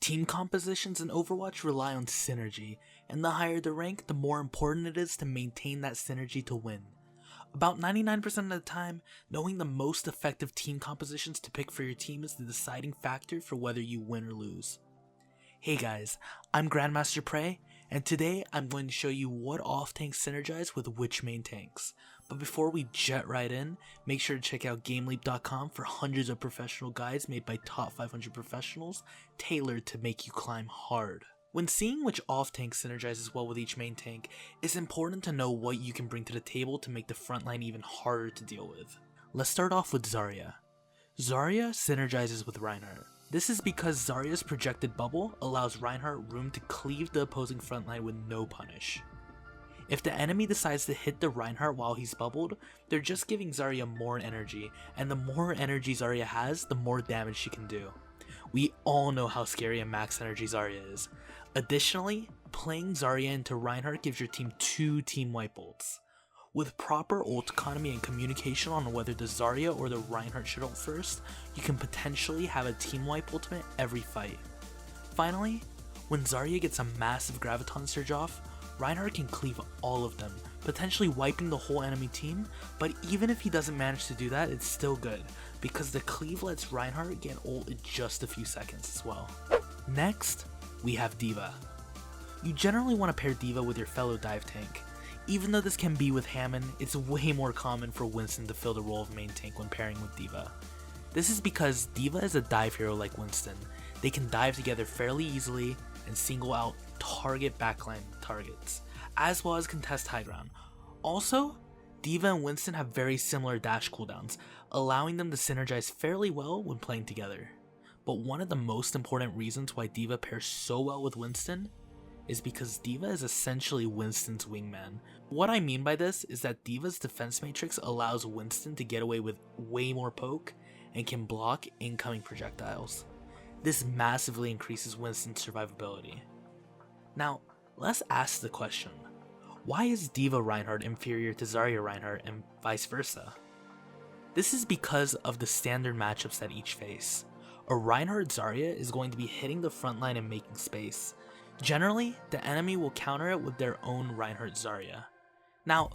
Team compositions in Overwatch rely on synergy, and the higher the rank, the more important it is to maintain that synergy to win. About 99% of the time, knowing the most effective team compositions to pick for your team is the deciding factor for whether you win or lose. Hey guys, I'm Grandmaster Prey, and today I'm going to show you what off-tanks synergize with which main tanks. But before we jet right in, make sure to check out GameLeap.com for hundreds of professional guides made by top 500 professionals, tailored to make you climb hard. When seeing which off-tank synergizes well with each main tank, it's important to know what you can bring to the table to make the frontline even harder to deal with. Let's start off with Zarya. Zarya synergizes with Reinhard. This is because Zarya's projected bubble allows Reinhard room to cleave the opposing frontline with no punish. If the enemy decides to hit the Reinhard while he's bubbled, they're just giving Zarya more energy, and the more energy Zarya has, the more damage she can do. We all know how scary a max energy Zarya is. Additionally, playing Zarya into Reinhard gives your team 2 team wipe ults. With proper ult economy and communication on whether the Zarya or the Reinhard should ult first, you can potentially have a team wipe ultimate every fight. Finally, when Zarya gets a massive graviton surge off, Reinhard can cleave all of them, potentially wiping the whole enemy team, but even if he doesn't manage to do that, it's still good, because the cleave lets Reinhard get ult in just a few seconds as well. Next, we have D.Va. You generally want to pair D.Va with your fellow dive tank. Even though this can be with Hammond, it's way more common for Winston to fill the role of main tank when pairing with D.Va. This is because D.Va is a dive hero like Winston. They can dive together fairly easily and single out target backline targets, as well as contest high ground. Also, D.Va and Winston have very similar dash cooldowns, allowing them to synergize fairly well when playing together. But one of the most important reasons why D.Va pairs so well with Winston is because D.Va is essentially Winston's wingman. What I mean by this is that D.Va's defense matrix allows Winston to get away with way more poke and can block incoming projectiles. This massively increases Winston's survivability. Now, let's ask the question, why is D.Va Reinhard inferior to Zarya Reinhard and vice versa? This is because of the standard matchups that each face. A Reinhard Zarya is going to be hitting the front line and making space. Generally, the enemy will counter it with their own Reinhard Zarya. Now,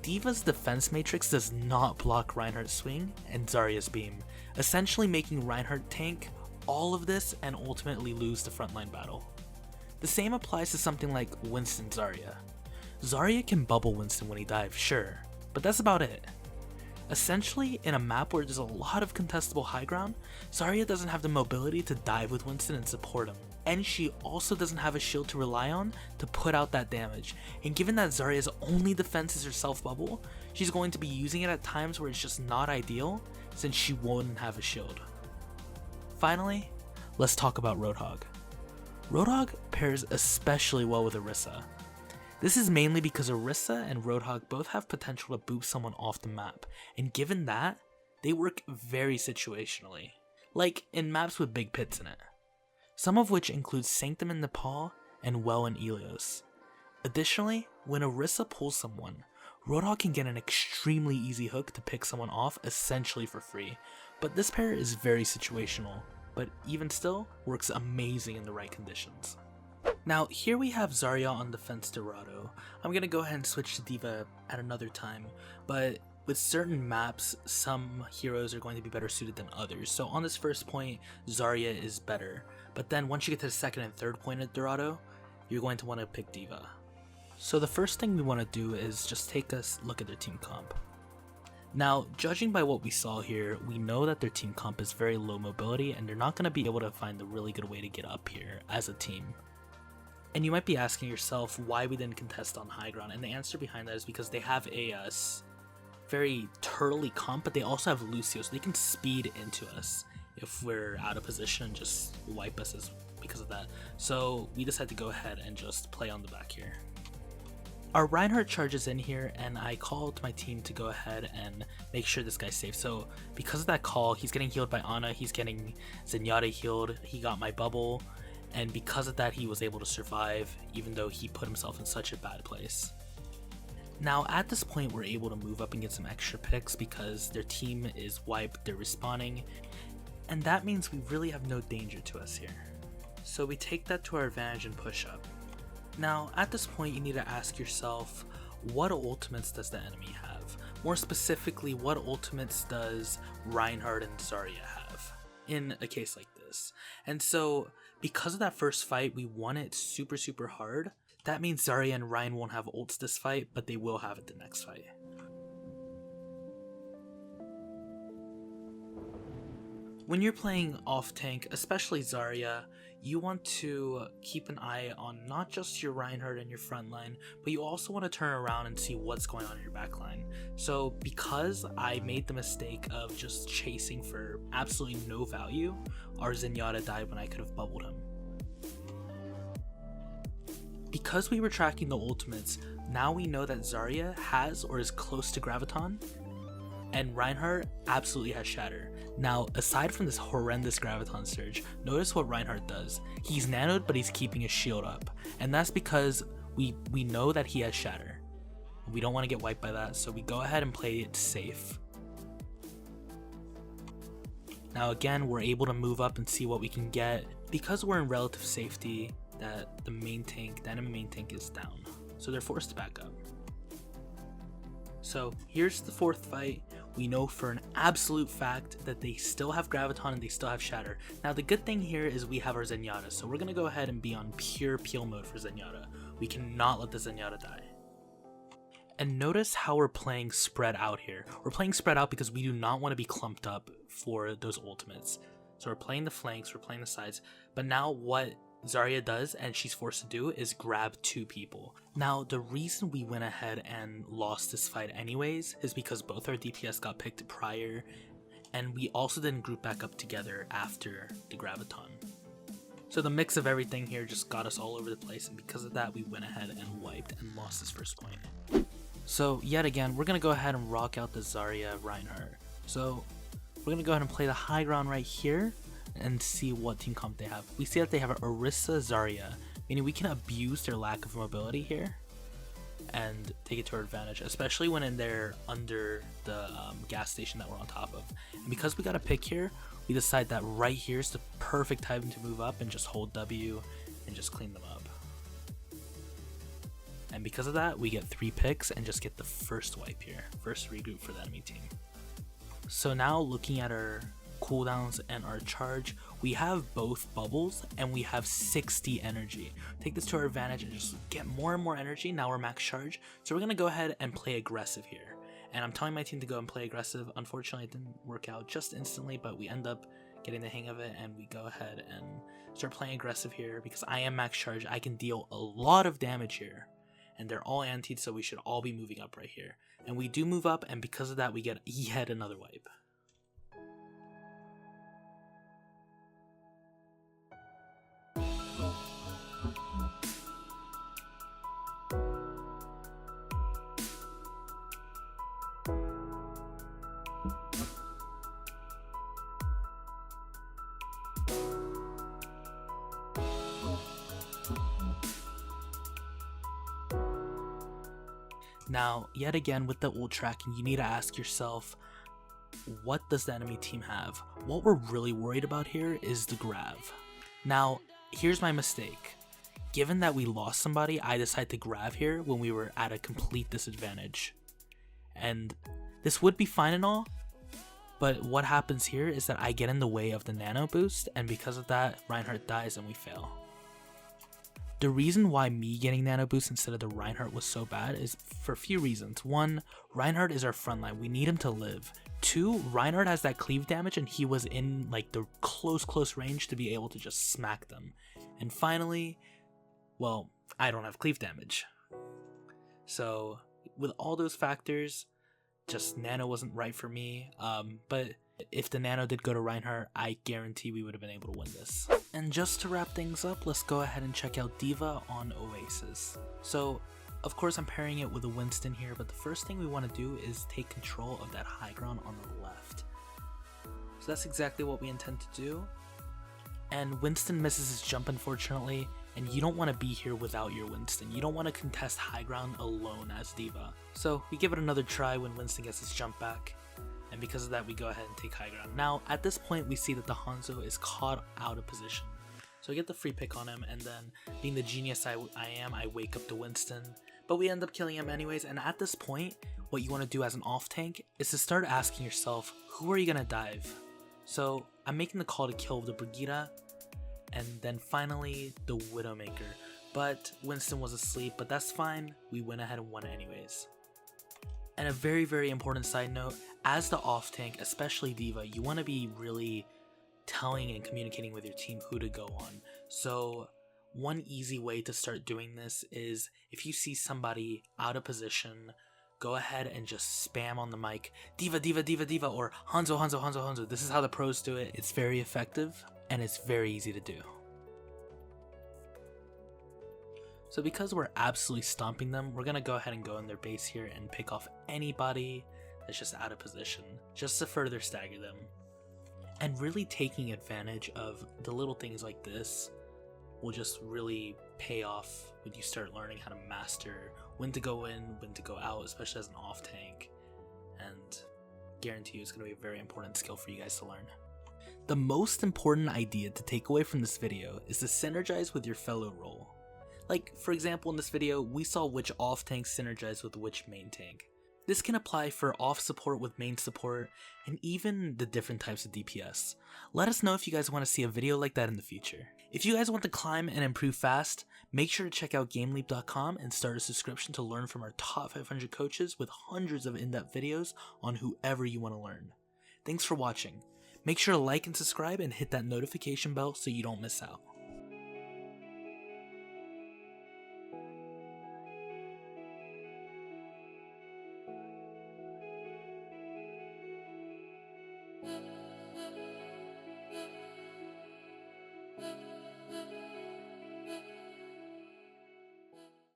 D.Va's defense matrix does not block Reinhard's swing and Zarya's beam, essentially making Reinhard tank all of this and ultimately lose the frontline battle. The same applies to something like Winston Zarya. Zarya can bubble Winston when he dives, sure, but that's about it. Essentially, in a map where there's a lot of contestable high ground, Zarya doesn't have the mobility to dive with Winston and support him. And she also doesn't have a shield to rely on to put out that damage. And given that Zarya's only defense is her self bubble, she's going to be using it at times where it's just not ideal, since she won't have a shield. Finally, let's talk about Roadhog. Roadhog pairs especially well with Orisa. This is mainly because Orisa and Roadhog both have potential to boop someone off the map, and given that, they work very situationally, like in maps with big pits in it. Some of which include Sanctum in Nepal and Well in Ilios. Additionally, when Orisa pulls someone, Roadhog can get an extremely easy hook to pick someone off essentially for free, but this pair is very situational, but even still, works amazing in the right conditions. Now, here we have Zarya on defense Dorado. I'm gonna go ahead and switch to D.Va at another time, but with certain maps, some heroes are going to be better suited than others. So on this first point, Zarya is better. But then once you get to the second and third point at Dorado, you're going to want to pick D.Va. So the first thing we want to do is just take a look at their team comp. Now, judging by what we saw here, we know that their team comp is very low mobility and they're not going to be able to find a really good way to get up here as a team. And you might be asking yourself why we didn't contest on high ground, and the answer behind that is because they have a very turtly comp, but they also have Lucio, so they can speed into us if we're out of position and just wipe us because of that. So we decided to go ahead and just play on the back here. Our Reinhard charges in here, and I called my team to go ahead and make sure this guy's safe. So because of that call, he's getting healed by Ana, he's getting Zenyatta healed, he got my bubble, and because of that he was able to survive even though he put himself in such a bad place. Now at this point we're able to move up and get some extra picks because their team is wiped, they're respawning, and that means we really have no danger to us here. So we take that to our advantage and push up. Now at this point you need to ask yourself, what ultimates does the enemy have? More specifically, what ultimates does Reinhard and Zarya have in a case like this? And so because of that first fight, we won it super hard. That means Zarya and Rein won't have ults this fight, but they will have it the next fight. When you're playing off tank, especially Zarya, you want to keep an eye on not just your Reinhard and your front line, but you also want to turn around and see what's going on in your back line. So because I made the mistake of just chasing for absolutely no value, our Zenyatta died when I could have bubbled him. Because we were tracking the ultimates, now we know that Zarya has or is close to Graviton, and Reinhard absolutely has Shatter. Now, aside from this horrendous Graviton surge, notice what Reinhard does. He's nanoed, but he's keeping his shield up, and that's because we know that he has Shatter. We don't want to get wiped by that, so we go ahead and play it safe. Now again, we're able to move up and see what we can get. Because we're in relative safety, that the enemy main tank is down, so they're forced to back up. So here's the fourth fight. We know for an absolute fact that they still have Graviton and they still have Shatter. Now the good thing here is we have our Zenyatta, so we're gonna go ahead and be on pure peel mode for Zenyatta. We cannot let the Zenyatta die. And notice how we're playing spread out here. We're playing spread out because we do not want to be clumped up for those ultimates. So we're playing the flanks, we're playing the sides, but now what Zarya does, and she's forced to do, is grab two people. Now the reason we went ahead and lost this fight anyways is because both our DPS got picked prior, and we also didn't group back up together after the Graviton. So the mix of everything here just got us all over the place, and because of that we went ahead and wiped and lost this first point. So yet again, we're going to go ahead and rock out the Zarya Reinhard. So we're going to go ahead and play the high ground right here and see what team comp they have. We see that they have Orisa Zarya, meaning we can abuse their lack of mobility here and take it to our advantage, especially when they're under the gas station that we're on top of. And because we got a pick here, we decide that right here is the perfect time to move up and just hold W and just clean them up. And because of that, we get 3 picks and just get the first wipe here, first regroup for the enemy team. So now looking at our cooldowns and our charge, we have both bubbles and we have 60 energy. Take this to our advantage and just get more and more energy. Now we're max charge, so we're gonna go ahead and play aggressive here. And I'm telling my team to go and play aggressive. Unfortunately it didn't work out just instantly, but we end up getting the hang of it and we go ahead and start playing aggressive here because I am max charge. I can deal a lot of damage here and they're all antied, so we should all be moving up right here. And we do move up, and because of that we get yet another wipe. Now, yet again with the ult tracking, you need to ask yourself, what does the enemy team have? What we're really worried about here is the Grav. Now, here's my mistake. Given that we lost somebody, I decided to Grav here when we were at a complete disadvantage. And this would be fine and all, but what happens here is that I get in the way of the nano boost, and because of that, Reinhard dies and we fail. The reason why me getting nano boost instead of the Reinhard was so bad is for a few reasons. 1, Reinhard is our frontline. We need him to live. 2, Reinhard has that cleave damage and he was in like the close range to be able to just smack them. And finally, well, I don't have cleave damage. So with all those factors, just nano wasn't right for me. But if the nano did go to Reinhard, I guarantee we would have been able to win this. And just to wrap things up, let's go ahead and check out D.Va on Oasis. So, of course I'm pairing it with a Winston here, but the first thing we want to do is take control of that high ground on the left. So that's exactly what we intend to do. And Winston misses his jump unfortunately, and you don't want to be here without your Winston. You don't want to contest high ground alone as D.Va. So we give it another try when Winston gets his jump back. And because of that, we go ahead and take high ground. Now, at this point, we see that the Hanzo is caught out of position. So I get the free pick on him, and then being the genius I am, I wake up to Winston. But we end up killing him anyways, and at this point, what you want to do as an off tank is to start asking yourself, who are you going to dive? So I'm making the call to kill the Brigitte, and then finally the Widowmaker. But Winston was asleep, but that's fine, we went ahead and won anyways. And a very, very important side note, as the off tank, especially D.Va, you want to be really telling and communicating with your team who to go on. So one easy way to start doing this is if you see somebody out of position, go ahead and just spam on the mic, D.Va, D.Va, D.Va, D.Va, or Hanzo, Hanzo, Hanzo, Hanzo. This is how the pros do it. It's very effective and it's very easy to do. So because we're absolutely stomping them, we're going to go ahead and go in their base here and pick off anybody that's just out of position, just to further stagger them. And really taking advantage of the little things like this will just really pay off when you start learning how to master when to go in, when to go out, especially as an off tank. And guarantee you it's going to be a very important skill for you guys to learn. The most important idea to take away from this video is to synergize with your fellow role. Like, for example, in this video, we saw which off tank synergize with which main tank. This can apply for off support with main support, and even the different types of DPS. Let us know if you guys want to see a video like that in the future. If you guys want to climb and improve fast, make sure to check out GameLeap.com and start a subscription to learn from our top 500 coaches with hundreds of in-depth videos on whoever you want to learn. Thanks for watching. Make sure to like and subscribe and hit that notification bell so you don't miss out.